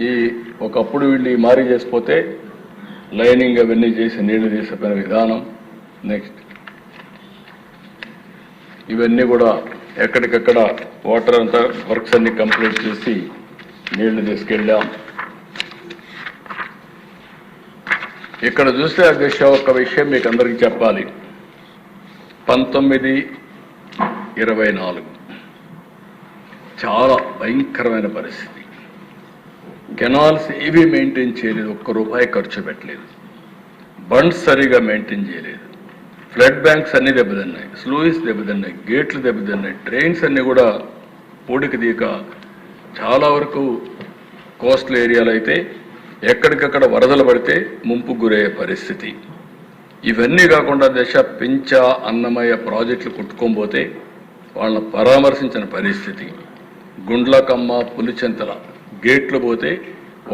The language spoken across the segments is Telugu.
ఈ ఒకప్పుడు వీళ్ళు ఈ మారీ చేసిపోతే లైనింగ్ అవన్నీ చేసి నీళ్లు తీసిపోయిన విధానం. నెక్స్ట్ ఇవన్నీ కూడా ఎక్కడికక్కడ వాటర్ అంతా వర్క్స్ అన్ని కంప్లీట్ చేసి నీళ్లు తీసుకెళ్ళాం. ఇక్కడ చూస్తే అధ్యక్ష ఒక విషయం మీకు అందరికీ చెప్పాలి. 19-24 చాలా భయంకరమైన పరిస్థితి. కెనాల్స్ ఏవి మెయింటైన్ చేయలేదు, ₹1 ఖర్చు పెట్టలేదు, బండ్స్ సరిగా మెయింటైన్ చేయలేదు, ఫ్లడ్ బ్యాంక్స్ అన్ని దెబ్బతిన్నాయి, స్లూయిస్ దెబ్బతిన్నాయి, గేట్లు దెబ్బతిన్నాయి, ట్రైన్స్ అన్ని కూడా పూడికి దీక చాలా వరకు కోస్టల్ ఏరియాలో అయితే ఎక్కడికక్కడ వరదలు పడితే ముంపు గురయ్యే పరిస్థితి. ఇవన్నీ కాకుండా పించ అన్నమయ్య ప్రాజెక్టులు కొట్టుకోబోతే వాళ్ళని పరామర్శించిన పరిస్థితి. గుండ్లకమ్మ పులిచెంతల గేట్లు పోతే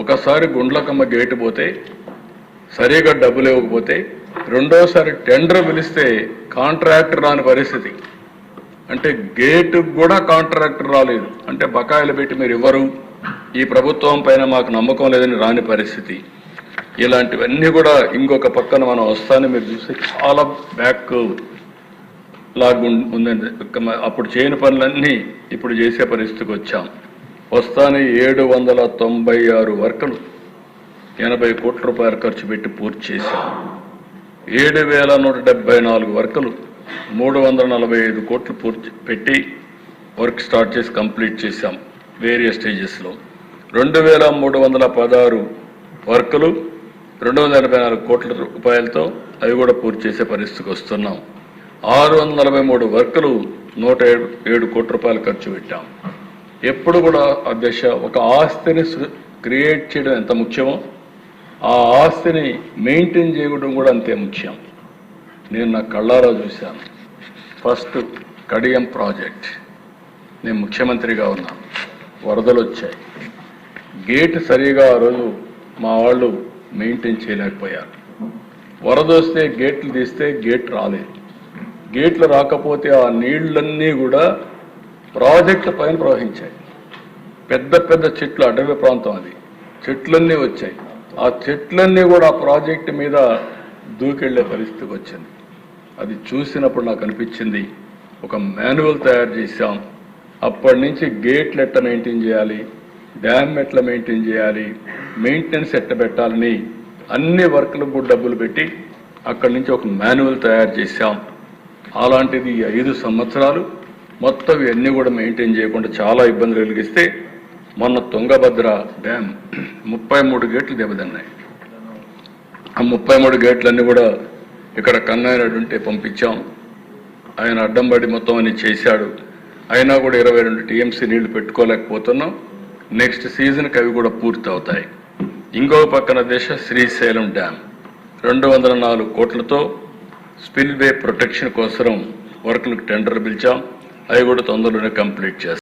ఒకసారి గుండ్లకమ్మ గేటు పోతే సరిగా డబ్బులు ఇవ్వకపోతే రెండోసారి టెండర్ పిలిస్తే కాంట్రాక్టర్ రాని పరిస్థితి. అంటే గేటుకు కూడా కాంట్రాక్టర్ రాలేదు అంటే బకాయిలు పెట్టి మీరు ఇవ్వరు, ఈ ప్రభుత్వం పైన మాకు నమ్మకం లేదని రాని పరిస్థితి. ఇలాంటివన్నీ కూడా ఇంకొక పక్కన మనం వస్తానే మీరు చూస్తే చాలా బ్యాక్ లాగ్ ఉందండి. అప్పుడు చేయని పనులన్నీ ఇప్పుడు చేసే పరిస్థితికి వచ్చాం. వస్తానే 796 వర్కులు 80 కోట్ల రూపాయలు ఖర్చు పెట్టి పూర్తి చేశాం. 7174 వర్కులు 345 కోట్లు పూర్తి పెట్టి వర్క్ స్టార్ట్ చేసి కంప్లీట్ చేశాం వేరియస్ స్టేజెస్లో. 2316 వర్కులు 284 కోట్ల రూపాయలతో అవి కూడా పూర్తి చేసే పరిస్థితికి వస్తున్నాం. 643 వర్కులు 107 కోట్ల రూపాయలు ఖర్చు పెట్టాం. ఎప్పుడు కూడా అధ్యక్ష ఒక ఆస్తిని క్రియేట్ చేయడం ఎంత ముఖ్యమో ఆ ఆస్తిని మెయింటైన్ చేయడం కూడా అంతే ముఖ్యం. నేను నా కళ్ళారా చూశాను. ఫస్ట్ కడియం ప్రాజెక్ట్ నేను ముఖ్యమంత్రిగా ఉన్నాను, వరదలు వచ్చాయి, గేట్ సరిగా ఆ రోజు మా వాళ్ళు మెయింటైన్ చేయలేకపోయారు. వరద వస్తే గేట్లు తీస్తే గేట్ రాలేదు. గేట్లు రాకపోతే ఆ నీళ్లన్నీ కూడా ప్రాజెక్టు పైన ప్రవహించాయి. పెద్ద పెద్ద చెట్లు, అడవి ప్రాంతం అది, చెట్లన్నీ వచ్చాయి. ఆ చెట్లన్నీ కూడా ఆ ప్రాజెక్టు మీద దూకెళ్లే పరిస్థితికి వచ్చింది. అది చూసినప్పుడు నాకు అనిపించింది ఒక మాన్యువల్ తయారు చేశాం. అప్పటి నుంచి గేట్లు ఎట్లా మెయింటైన్ చేయాలి, డ్యామ్ ఎట్లా మెయింటైన్ చేయాలి, మెయింటెనెన్స్ ఎట్లా పెట్టాలని అన్ని వర్కులకు కూడా డబ్బులు పెట్టి అక్కడి నుంచి ఒక మాన్యువల్ తయారు చేశాం. అలాంటిది 5 సంవత్సరాలు మొత్తం ఇవన్నీ కూడా మెయింటైన్ చేయకుండా చాలా ఇబ్బందులు కలిగిస్తే మొన్న తుంగభద్ర డ్యామ్ 33 గేట్లు దెబ్బతిన్నాయి. ఆ 33 గేట్లన్నీ కూడా ఇక్కడ కన్నయ్య ఉంటే పంపించాం. ఆయన అడ్డం పడి మొత్తం అని చేశాడు. అయినా కూడా 22 టీఎంసీ నీళ్లు పెట్టుకోలేకపోతున్నాం. నెక్స్ట్ సీజన్కి అవి కూడా పూర్తి అవుతాయి. ఇంకో పక్కన శ్రీశైలం డ్యామ్ 204 కోట్లతో స్పిల్వే ప్రొటెక్షన్ కోసం వర్కులకు టెండర్ పిలిచాం. అవి కూడా తొందరలోనే కంప్లీట్ చేస్తాం.